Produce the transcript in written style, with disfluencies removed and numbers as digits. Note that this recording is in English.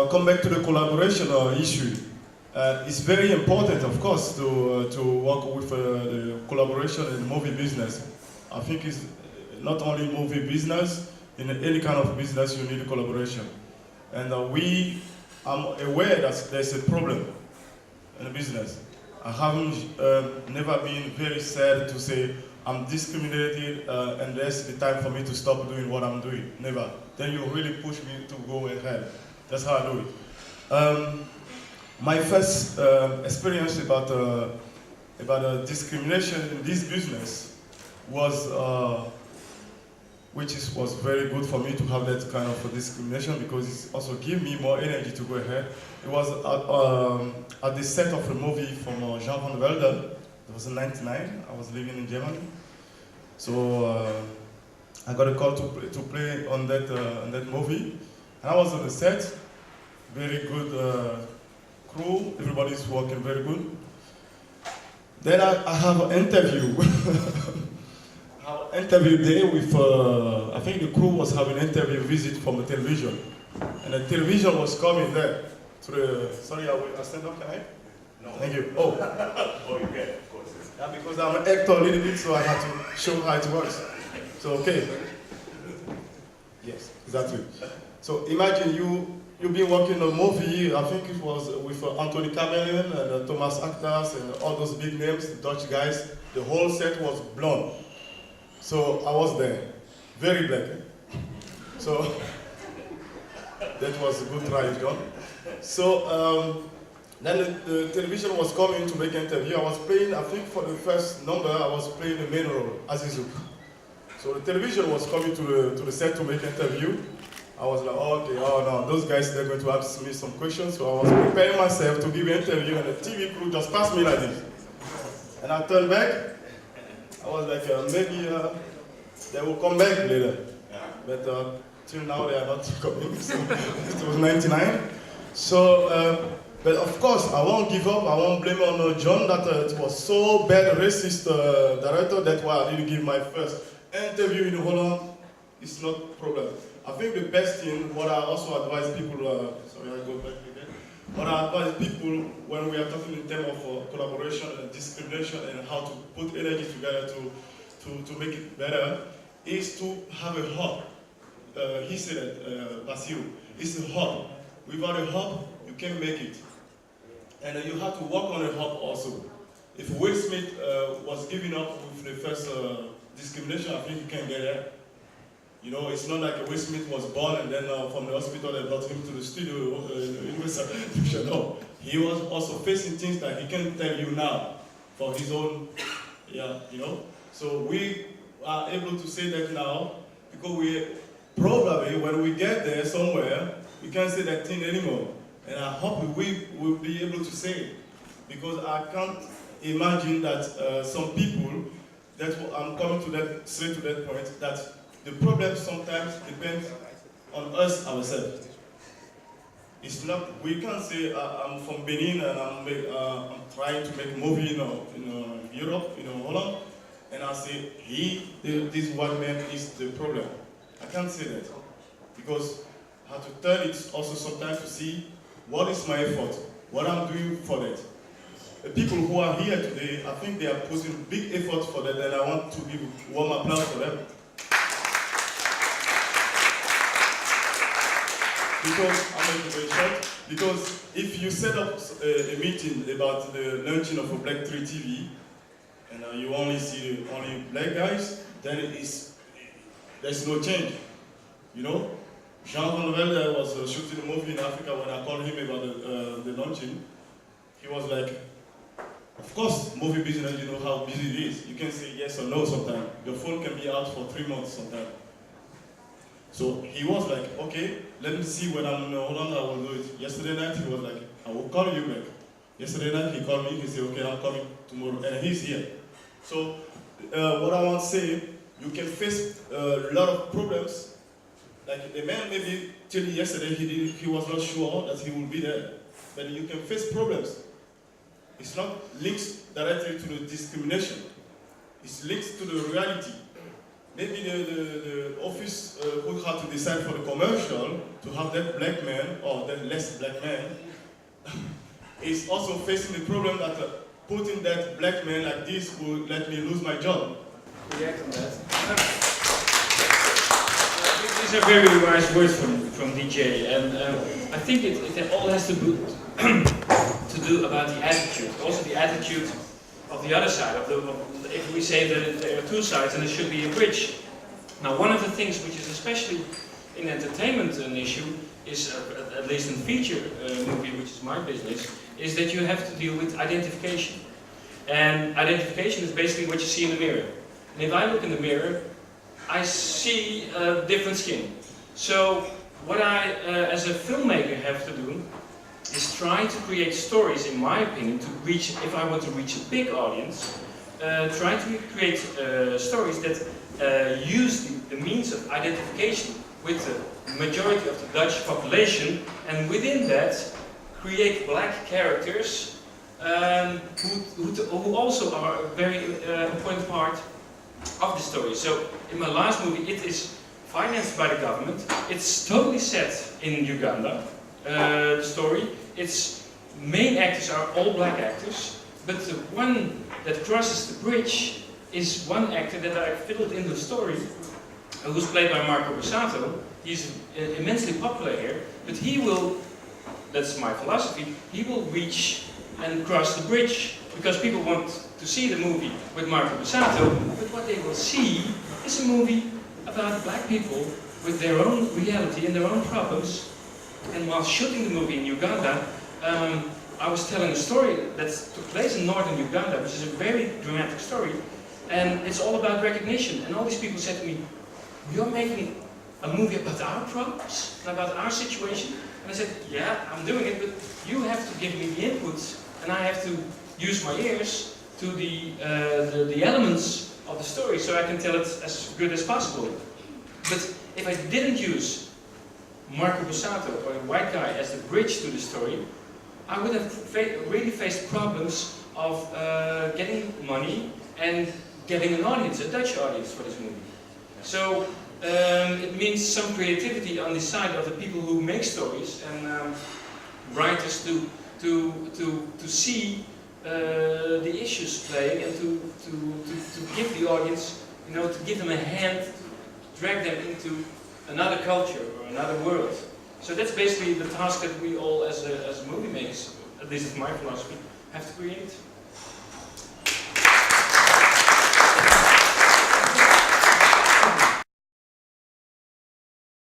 come back to the collaboration issue. It's very important, of course, to work with the collaboration in the movie business. I think it's not only movie business, in any kind of business you need a collaboration. And I'm aware that there's a problem in the business. I haven't never been very sad to say I'm discriminated and there's the time for me to stop doing what I'm doing. Never. Then you really push me to go ahead. That's how I do it. My first experience about discrimination in this business was, was very good for me to have that kind of discrimination because it also gave me more energy to go ahead. It was at the set of a movie from Jean van Velde. It was in '99. I was living in Germany, so I got a call to play on that movie, and I was on the set. Very good crew. Everybody's working very good. Then I have an interview. Interview day with, I think the crew was having an interview visit from the television. And the television was coming there. To the, sorry, I stand up, can I? No. Thank you. Oh. Oh, you can, of course. Yeah, because I'm an actor a little bit, so I had to show how it works. So, okay. Yes, exactly. So imagine you've been working on a movie, I think it was with Anthony Idem Jr. and Thomas Actors and all those big names, Dutch guys. The whole set was blonde. So I was there, very black. So that was a good try, John. So then the television was coming to make an interview. I was playing, I think for the first number, I was playing the main role, Idrissou. So the television was coming to the set to make an interview. I was like, oh, okay, oh no, those guys, they're going to ask me some questions. So I was preparing myself to give an interview and the TV crew just passed me like this. And I turned back. I was like, maybe they will come back later. But till now they are not coming. So it was '99. So, but of course, I won't give up. I won't blame on John that it was so bad racist director. That's why I didn't give my first interview in Holland. It's not a problem. I think the best thing, what I also advise people, sorry, I go back again. What I advise people when we are talking in terms of collaboration and discrimination and how to put energy together to make it better, is to have a hub. He said it, Basiru, it's a hub. Without a hub, you can't make it. And you have to work on a hub also. If Will Smith was giving up with the first discrimination, I think he can get there. You know, it's not like Will Smith was born and then from the hospital they brought him to the studio in West. No, he was also facing things that he can't tell you now for his own, yeah, you know. So we are able to say that now because we probably when we get there somewhere, we can't say that thing anymore. And I hope we will be able to say it because I can't imagine that some people, that I'm coming to that, straight to that point, that the problem sometimes depends on us ourselves. It's not, we can't say I'm from Benin and I'm trying to make a movie in Europe, Holland, and I say this white man is the problem. I can't say that because I have to turn it also sometimes to see what is my effort, what I'm doing for that. The people who are here today, I think they are putting big effort for that, and I want to give warm applause for them. Because, I'm going to be short, because if you set up a meeting about the launching of a BlackTree TV, and you only see only black guys, then there's no change, you know? Jean van Velde was shooting a movie in Africa when I called him about the launching. He was like, of course, movie business, you know how busy it is. You can say yes or no sometimes. The phone can be out for 3 months sometimes. So he was like, okay, let me see when I'm in Holland, I will do it. Yesterday night he was like, I will call you back. Yesterday night he called me, he said, okay, I'm coming tomorrow, and he's here. So what I want to say, you can face a lot of problems. Like the man maybe till yesterday he was not sure that he will be there. But you can face problems. It's not linked directly to the discrimination. It's linked to the reality. maybe the office would have to decide for the commercial to have that black man or that less black man is also facing the problem that putting that black man like this would let me lose my job. React on that. These are very wise words from DJ, and I think it all has to do about the attitude, also the attitude of the other side. If we say that there are two sides, then there should be a bridge. Now, one of the things which is especially in entertainment an issue is, at least in feature movie, which is my business, is that you have to deal with identification. And identification is basically what you see in the mirror. And if I look in the mirror, I see a different skin. So what I, as a filmmaker, have to do is try to create stories, in my opinion, to reach, if I want to reach a big audience, try to create stories that use the means of identification with the majority of the Dutch population, and within that create black characters who also are a very important part of the story. So in my last movie, it is financed by the government. It's totally set in Uganda, the story. Its main actors are all black actors, but the one that crosses the bridge is one actor that I filled in the story, who's played by Marco Borsato. He's immensely popular here, but he will, that's my philosophy, he will reach and cross the bridge, because people want to see the movie with Marco Borsato, but what they will see is a movie about black people with their own reality and their own problems. And while shooting the movie in Uganda, I was telling a story that took place in northern Uganda, which is a very dramatic story, and it's all about recognition. And all these people said to me, "You're making a movie about our problems and about our situation?" And I said, "Yeah, I'm doing it, but you have to give me the input, and I have to use my ears to the elements of the story so I can tell it as good as possible." But if I didn't use Marco Borsato, or a white guy, as the bridge to the story, I would have really faced problems of getting money and getting an audience, a Dutch audience for this movie. So it means some creativity on the side of the people who make stories and writers to see the issues playing and to give the audience, you know, to give them a hand, drag them into another culture or another world. So that's basically the task that we all, as movie makers, at least it's my philosophy, have to create.